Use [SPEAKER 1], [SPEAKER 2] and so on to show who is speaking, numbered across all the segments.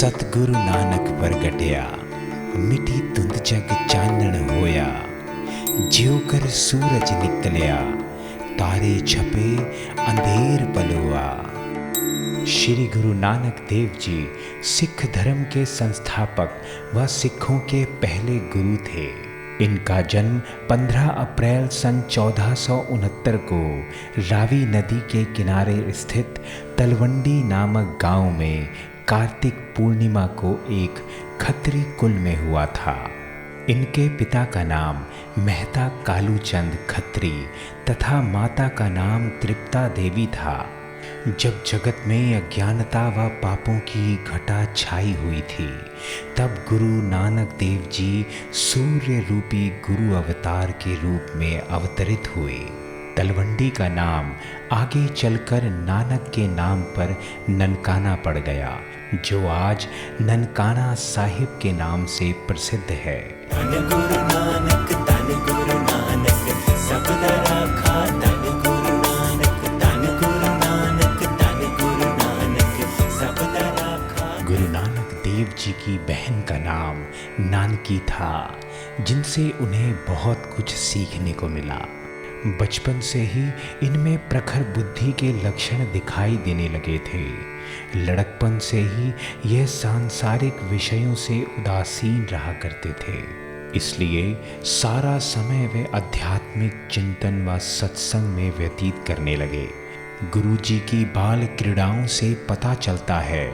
[SPEAKER 1] सतगुरु नानक प्रगटिया, मिटी धुंध जग चानण होया। ज्यों कर सूरज निकलिया, तारे छपे अंधेर पलोआ। श्री गुरु नानक देव जी सिख धर्म के संस्थापक व सिखों के पहले गुरु थे। इनका जन्म 15 अप्रैल सन 1469 को रावी नदी के किनारे स्थित तलवंडी नामक गांव में कार्तिक पूर्णिमा को एक खत्री कुल में हुआ था। इनके पिता का नाम मेहता कालूचंद खत्री तथा माता का नाम तृप्ता देवी था। जब जगत में अज्ञानता व पापों की घटा छाई हुई थी, तब गुरु नानक देव जी सूर्य रूपी गुरु अवतार के रूप में अवतरित हुए। तलवंडी का नाम आगे चलकर नानक के नाम पर ननकाना पड़ गया, जो आज ननकाना साहिब के नाम से प्रसिद्ध है।
[SPEAKER 2] धन गुरु नानक, धन गुरु नानक, सब राखा धन गुरु नानक, धन गुरु नानक, धन गुरु नानक, सब राखा।
[SPEAKER 1] गुरु नानक देव जी की बहन का नाम नानकी था, जिनसे उन्हें बहुत कुछ सीखने को मिला। बचपन से ही इनमें प्रखर बुद्धि के लक्षण दिखाई देने लगे थे। लड़कपन से ही यह सांसारिक विषयों से उदासीन रहा करते थे, इसलिए सारा समय वे आध्यात्मिक चिंतन व सत्संग में व्यतीत करने लगे। गुरुजी की बाल क्रीड़ाओं से पता चलता है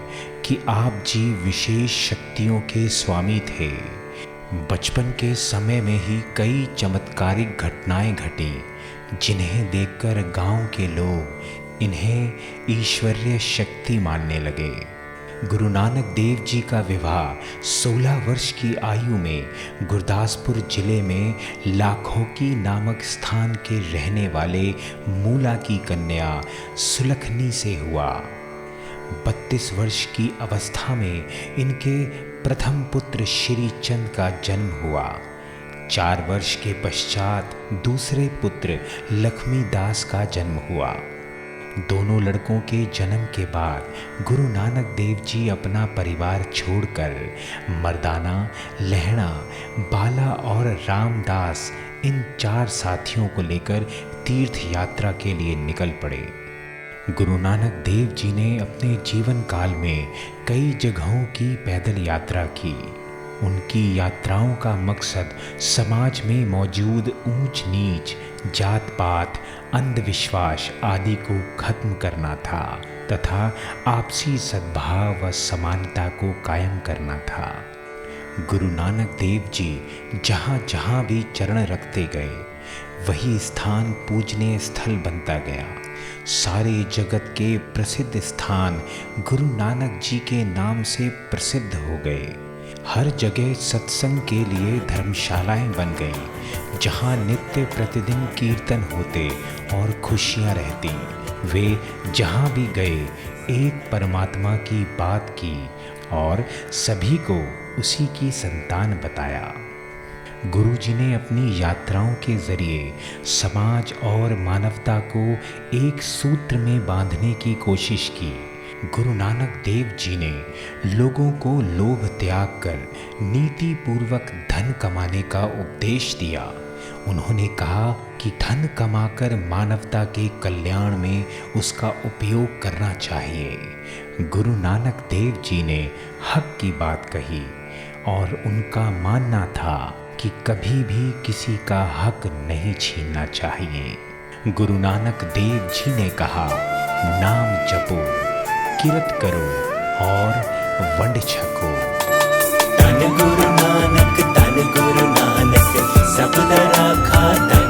[SPEAKER 1] कि आप जी विशेष शक्तियों के स्वामी थे। बचपन के समय में ही कई चमत्कारिक घटनाएं घटी, जिन्हें देखकर गांव के लोग इन्हें ईश्वरीय शक्ति मानने लगे। गुरु नानक देव जी का विवाह 16 वर्ष की आयु में गुरदासपुर जिले में लाखोकी नामक स्थान के रहने वाले मूला की कन्या सुलखनी से हुआ। 32 वर्ष की अवस्था में इनके प्रथम पुत्र श्री चंद का जन्म हुआ। 4 वर्ष के पश्चात दूसरे पुत्र लक्ष्मी दास का जन्म हुआ। दोनों लड़कों के जन्म के बाद गुरु नानक देव जी अपना परिवार छोड़कर मर्दाना, लहणा, बाला और रामदास इन 4 साथियों को लेकर तीर्थ यात्रा के लिए निकल पड़े। गुरु नानक देव जी ने अपने जीवन काल में कई जगहों की पैदल यात्रा की। उनकी यात्राओं का मकसद समाज में मौजूद ऊंच नीच, जात पात, अंधविश्वास आदि को खत्म करना था तथा आपसी सद्भाव व समानता को कायम करना था। गुरु नानक देव जी जहाँ जहाँ भी चरण रखते गए, वही स्थान पूजनीय स्थल बनता गया। सारे जगत के प्रसिद्ध स्थान गुरु नानक जी के नाम से प्रसिद्ध हो गए। हर जगह सत्संग के लिए धर्मशालाएं बन गईं, जहां नित्य प्रतिदिन कीर्तन होते और खुशियां रहती। वे जहां भी गए एक परमात्मा की बात की और सभी को उसी की संतान बताया। गुरु जी ने अपनी यात्राओं के जरिए समाज और मानवता को एक सूत्र में बांधने की कोशिश की। गुरु नानक देव जी ने लोगों को लोभ त्याग कर नीति पूर्वक धन कमाने का उपदेश दिया। उन्होंने कहा कि धन कमाकर मानवता के कल्याण में उसका उपयोग करना चाहिए। गुरु नानक देव जी ने हक की बात कही और उनका मानना था कि कभी भी किसी का हक नहीं छीनना चाहिए। गुरु नानक देव जी ने कहा, नाम जपो, किरत करो और वंड छको।
[SPEAKER 2] धन गुरु नानक, धन गुरु नानक, सब राखा धन